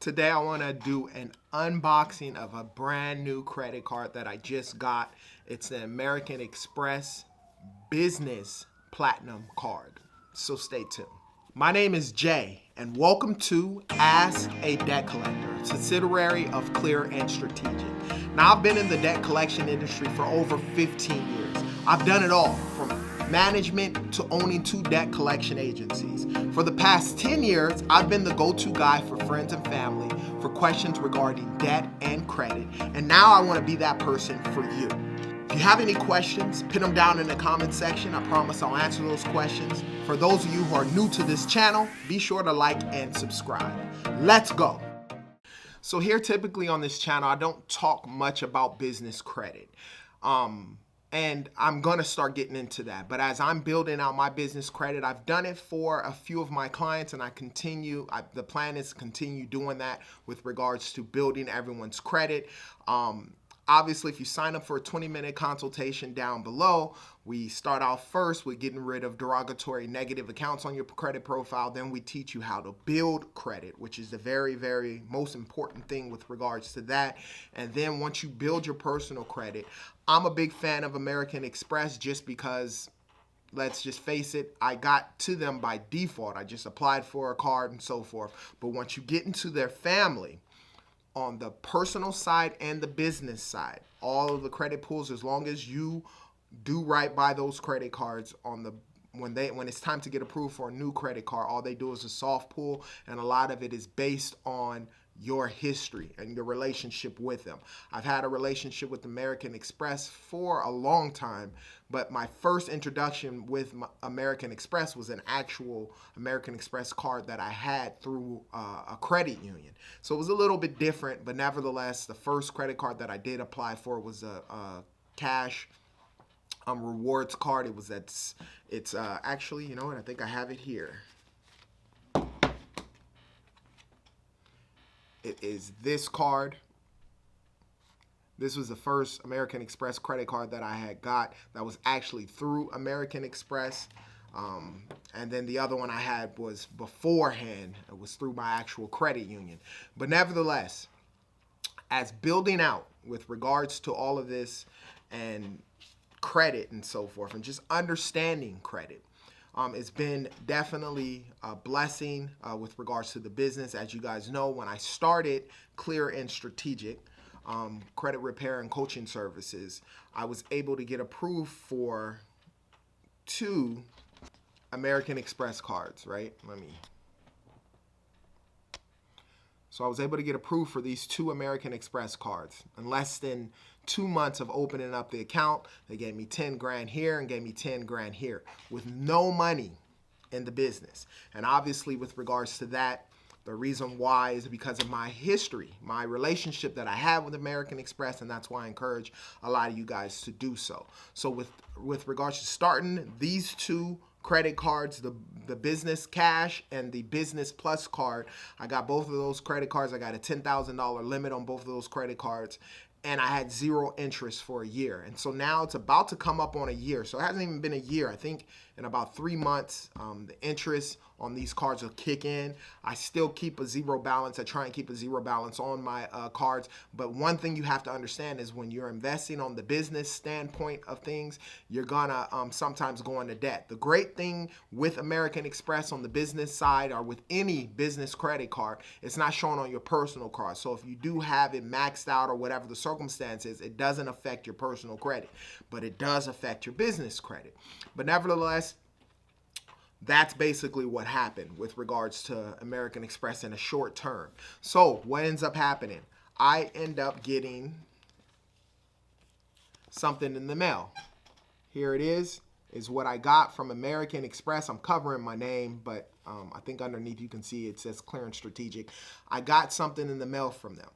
Today I want to do an unboxing of a brand new credit card that I just got. It's the American Express Business Platinum card. So stay tuned. My name is Jay, and welcome to Ask a Debt Collector, a subsidiary of Clear and Strategic. Now, I've been in the debt collection industry for over 15 years. I've done it all, from management to owning 2 debt collection agencies. For the past 10 years, I've been the go-to guy for friends and family for questions regarding debt and credit, and now I want to be that person for you. If you have any questions, put them down in the comment section. I promise I'll answer those questions. For those of you who are new to this channel, be sure to like and subscribe. Let's go. So here, typically on this channel, I don't talk much about business credit. And I'm going to start getting into that. But as I'm building out my business credit, I've done it for a few of my clients, and the plan is to continue doing that with regards to building everyone's credit. Obviously, if you sign up for a 20-minute consultation down below, we start off first with getting rid of derogatory negative accounts on your credit profile. Then we teach you how to build credit, which is the very, very most important thing with regards to that. And then once you build your personal credit, I'm a big fan of American Express just because, let's just face it, I got to them by default. I just applied for a card and so forth. But once you get into their family, on the personal side and the business side, all of the credit pools, as long as you do right by those credit cards when it's time to get approved for a new credit card, all they do is a soft pull, and a lot of it is based on your history and your relationship with them. I've had a relationship with American Express for a long time, but my first introduction with American Express was an actual American Express card that I had through a credit union. So it was a little bit different, but nevertheless, the first credit card that I did apply for was a cash rewards card. It's actually, you know what, I think I have it here. It is this card. This was the first American Express credit card that I had got that was actually through American Express. And then the other one I had was beforehand. It was through my actual credit union. But nevertheless, as building out with regards to all of this and credit and so forth, and just understanding credit, it's been definitely a blessing with regards to the business. As you guys know, when I started Clear and Strategic, credit repair and coaching services, I was able to get approved for 2 American Express cards, right? So I was able to get approved for these 2 American Express cards. In less than 2 months of opening up the account, they gave me 10 grand here and gave me 10 grand here with no money in the business. And obviously with regards to that, the reason why is because of my history, my relationship that I have with American Express, and that's why I encourage a lot of you guys to do so. So with regards to starting these 2 credit cards, the business cash and the business plus card, I got both of those credit cards. I got a $10,000 limit on both of those credit cards, and I had 0 interest for a year. And so now it's about to come up on a year. So it hasn't even been a year. I think in about 3 months, the interest on these cards will kick in. I still keep a 0 balance. I try and keep a 0 balance on my cards. But one thing you have to understand is when you're investing on the business standpoint of things, you're gonna sometimes go into debt. The great thing with American Express on the business side, or with any business credit card, it's not shown on your personal card. So if you do have it maxed out or whatever the circumstance is, it doesn't affect your personal credit, but it does affect your business credit. But nevertheless, that's basically what happened with regards to American Express in a short term. So what ends up happening? I end up getting something in the mail. Here it is what I got from American Express. I'm covering my name, but I think underneath you can see it says Clear and Strategic. I got something in the mail from them.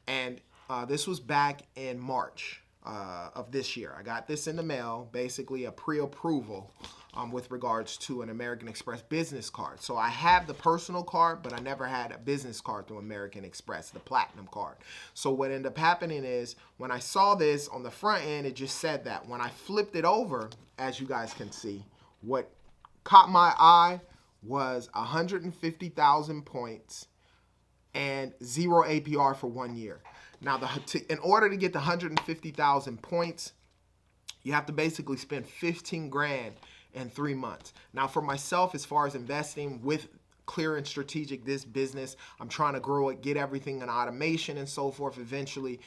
And this was back in March of this year. I got this in the mail, basically a pre-approval with regards to an American Express business card. So I have the personal card, but I never had a business card through American Express, the platinum card. So what ended up happening is when I saw this on the front end, it just said that. When I flipped it over, as you guys can see, what caught my eye was 150,000 points and 0 APR for 1 year. Now, in order to get the 150,000 points, you have to basically spend 15 grand in 3 months. Now, for myself, as far as investing with clear and strategic this business, I'm trying to grow it, get everything in automation and so forth, eventually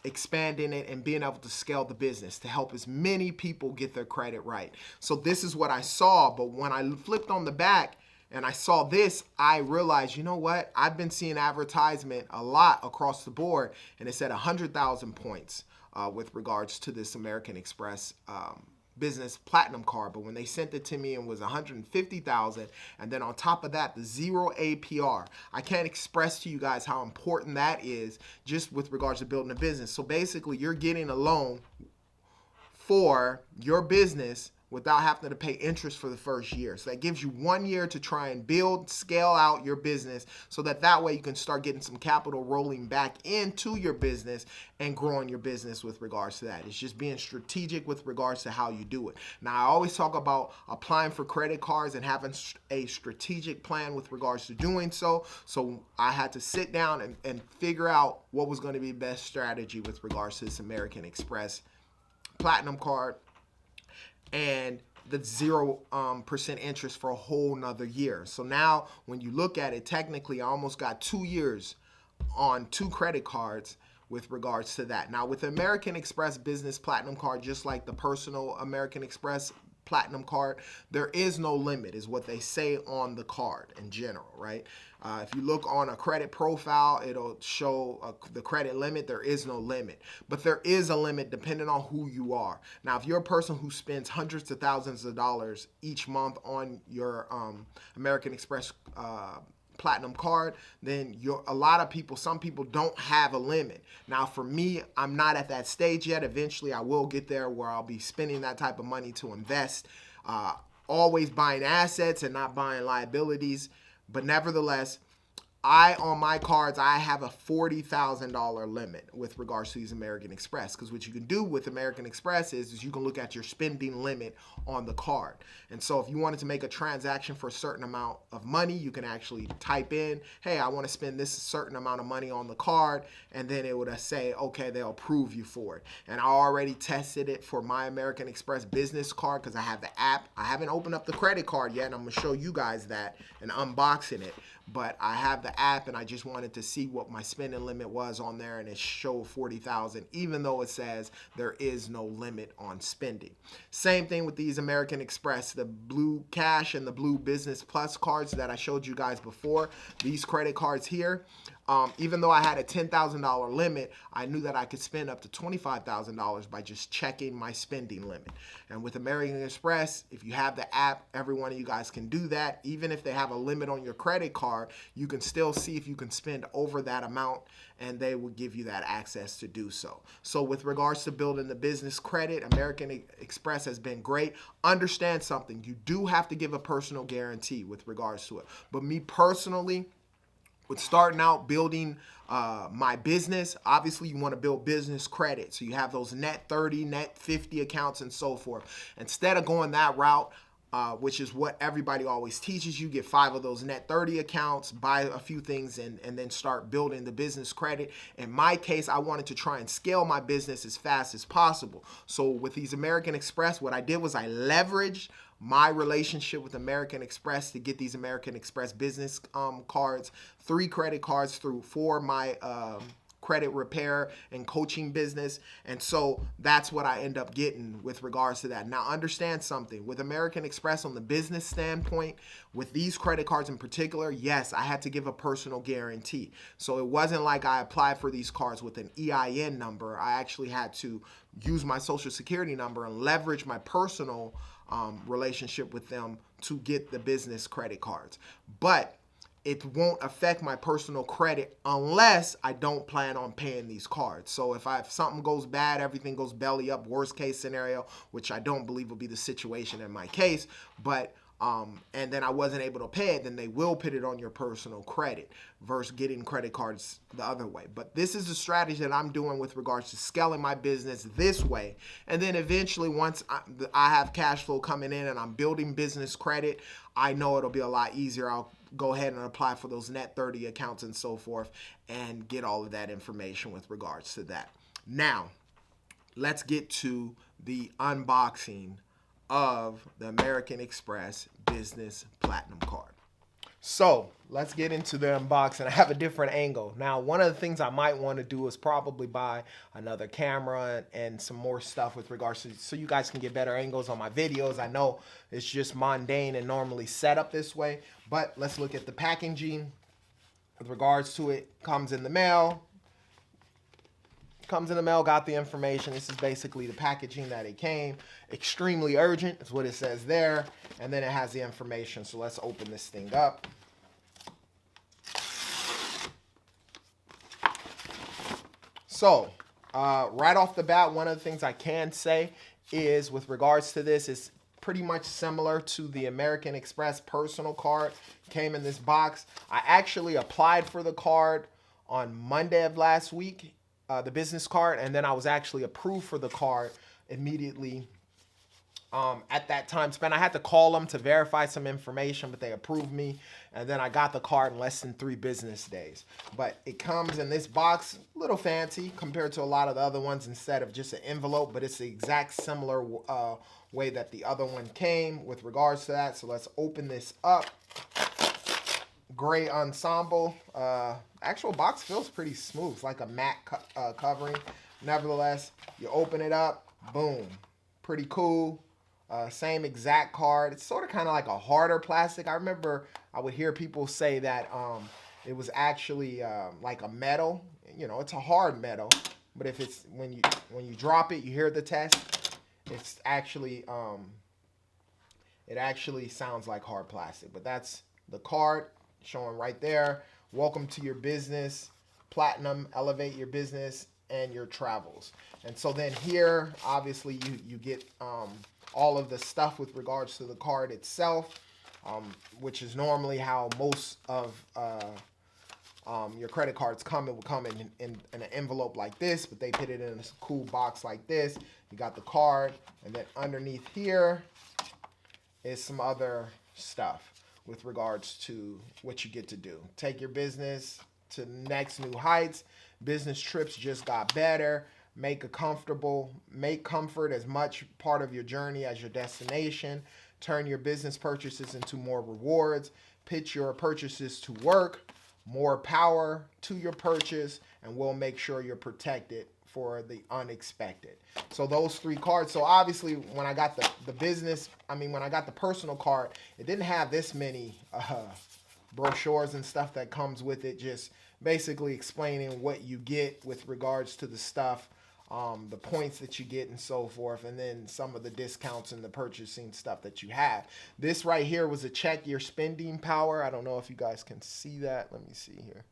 expanding it and being able to scale the business to help as many people get their credit right. So this is what I saw, but when I flipped on the back and I saw this, I realized, you know what? I've been seeing advertisement a lot across the board, and it said 100,000 points with regards to this American Express business platinum card. But when they sent it to me, it was 150,000, and then on top of that, the 0 APR. I can't express to you guys how important that is just with regards to building a business. So basically, you're getting a loan for your business without having to pay interest for the first year. So that gives you 1 year to try and build, scale out your business so that way you can start getting some capital rolling back into your business and growing your business with regards to that. It's just being strategic with regards to how you do it. Now, I always talk about applying for credit cards and having a strategic plan with regards to doing so. So I had to sit down and figure out what was going to be the best strategy with regards to this American Express Platinum card and the 0% interest for a whole nother year. So now when you look at it, technically I almost got 2 years on 2 credit cards with regards to that. Now with American Express Business Platinum card, just like the personal American Express Platinum card, there is no limit, is what they say on the card in general, right? If you look on a credit profile, it'll show the credit limit. There is no limit, but there is a limit depending on who you are. Now, if you're a person who spends hundreds of thousands of dollars each month on your American Express Platinum card, then some people don't have a limit. Now for me, I'm not at that stage yet. Eventually I will get there where I'll be spending that type of money to invest, always buying assets and not buying liabilities. But nevertheless, on my cards, I have a $40,000 limit with regards to these American Express. Because what you can do with American Express is you can look at your spending limit on the card. And so if you wanted to make a transaction for a certain amount of money, you can actually type in, hey, I want to spend this certain amount of money on the card. And then it would say, okay, they'll approve you for it. And I already tested it for my American Express business card because I have the app. I haven't opened up the credit card yet, and I'm going to show you guys that and unboxing it. But I have the app, and I just wanted to see what my spending limit was on there, and it showed 40,000, even though it says there is no limit on spending. Same thing with these American Express, the Blue Cash and the Blue Business Plus cards that I showed you guys before. These credit cards here, even though I had a $10,000 limit, I knew that I could spend up to $25,000 by just checking my spending limit. And with American Express, if you have the app, every one of you guys can do that. Even if they have a limit on your credit card, you can still see if you can spend over that amount, and they will give you that access to do so. So with regards to building the business credit, American Express has been great. Understand something, you do have to give a personal guarantee with regards to it. But me personally, with starting out building my business, obviously you want to build business credit. So you have those net 30, net 50 accounts and so forth. Instead of going that route, which is what everybody always teaches you, get 5 of those net 30 accounts, buy a few things, and then start building the business credit. In my case, I wanted to try and scale my business as fast as possible. So with these American Express, what I did was I leveraged my relationship with American Express to get these American Express business cards, 3 credit cards for my credit repair and coaching business. And so that's what I end up getting with regards to that. Now understand something, with American Express on the business standpoint, with these credit cards in particular, yes, I had to give a personal guarantee. So it wasn't like I applied for these cards with an EIN number. I actually had to use my social security number and leverage my personal relationship with them to get the business credit cards. But it won't affect my personal credit unless I don't plan on paying these cards. So if something goes bad, everything goes belly up, worst case scenario, which I don't believe will be the situation in my case, but and then I wasn't able to pay it, then they will put it on your personal credit versus getting credit cards the other way. But this is the strategy that I'm doing with regards to scaling my business this way. And then eventually, once I have cash flow coming in and I'm building business credit, I know it'll be a lot easier. I'll go ahead and apply for those net 30 accounts and so forth and get all of that information with regards to that. Now, let's get to the unboxing of the American Express Business Platinum Card. So let's get into the unboxing. I have a different angle. Now, one of the things I might want to do is probably buy another camera and some more stuff with regards to, so you guys can get better angles on my videos. I know it's just mundane and normally set up this way, but let's look at the packaging. With regards to it, comes in the mail. Got the information. This is basically the packaging that it came. Extremely urgent is what it says there. And then it has the information. So let's open this thing up. So right off the bat, one of the things I can say is with regards to this is pretty much similar to the American Express personal card. Came in this box. I actually applied for the card on Monday of last week. The business card, and then I was actually approved for the card immediately at that time spent. I had to call them to verify some information, but they approved me, and then I got the card in less than 3 business days. But it comes in this box, a little fancy compared to a lot of the other ones, instead of just an envelope, but it's the exact similar way that the other one came with regards to that. So let's open this up. Gray ensemble. Actual box feels pretty smooth. It's like a matte covering. Nevertheless, you open it up, boom. Pretty cool. Same exact card. It's sort of kind of like a harder plastic. I remember I would hear people say that it was actually like a metal. You know, it's a hard metal, but if it's when you drop it, you hear the test. It's actually it actually sounds like hard plastic. But that's the card. Showing right there, welcome to your business, platinum, elevate your business and your travels. And so then here, obviously you get all of the stuff with regards to the card itself, which is normally how most of your credit cards come. It will come in an envelope like this, but they put it in a cool box like this. You got the card, and then underneath here is some other stuff with regards to what you get to do. Take your business to next new heights. Business trips just got better. Make comfort as much part of your journey as your destination. Turn your business purchases into more rewards. Pitch your purchases to work. More power to your purchase, and we'll make sure you're protected for the unexpected. So those 3 cards. So obviously when I got when I got the personal card, it didn't have this many brochures and stuff that comes with it, just basically explaining what you get with regards to the stuff, the points that you get and so forth, and then some of the discounts and the purchasing stuff that you have. This right here was a check your spending power. I don't know if you guys can see that. Let me see here.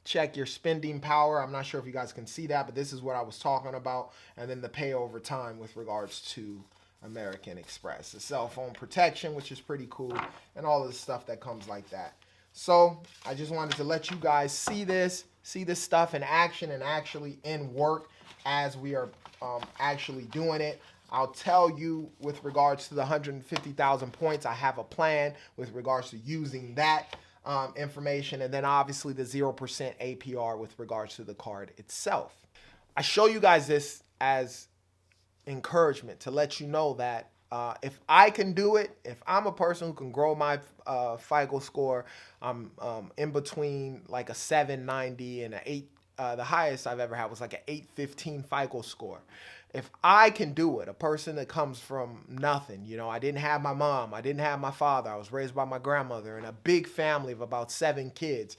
Check your spending power. I'm not sure if you guys can see that, but this is what I was talking about. And then the pay over time with regards to American Express. The cell phone protection, which is pretty cool, and all of the stuff that comes like that. So I just wanted to let you guys see this stuff in action and actually in work as we are actually doing it. I'll tell you with regards to the 150,000 points, I have a plan with regards to using that information, and then obviously the 0% APR with regards to the card itself. I show you guys this as encouragement to let you know that if I can do it, if I'm a person who can grow my FICO score, I'm in between like a 790 and an 8. The highest I've ever had was like an 815 FICO score. If I can do it, a person that comes from nothing, you know, I didn't have my mom, I didn't have my father, I was raised by my grandmother in a big family of about 7 kids.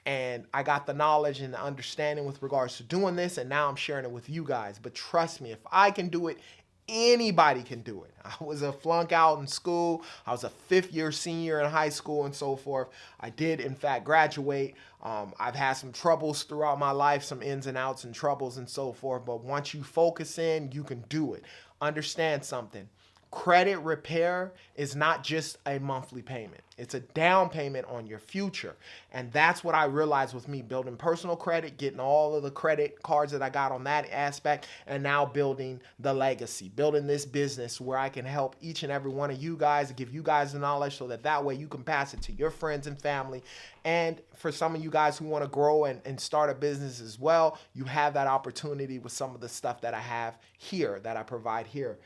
And I got the knowledge and the understanding with regards to doing this, and now I'm sharing it with you guys. But trust me, if I can do it, anybody can do it. I was a flunk out in school. I was a 5th-year senior in high school and so forth. I did, in fact, graduate. I've had some troubles throughout my life, some ins and outs and troubles and so forth. But once you focus in, you can do it. Understand something. Credit repair is not just a monthly payment. It's a down payment on your future. And that's what I realized with me building personal credit, getting all of the credit cards that I got on that aspect, and now building the legacy, building this business where I can help each and every one of you guys, give you guys the knowledge so that way you can pass it to your friends and family. And for some of you guys who want to grow and start a business as well, you have that opportunity with some of the stuff that I have here, that I provide here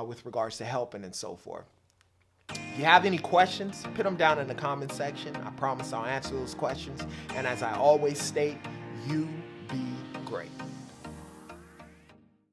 with regards to helping and so forth. If you have any questions, put them down in the comment section. I promise I'll answer those questions. And as I always state, you be great.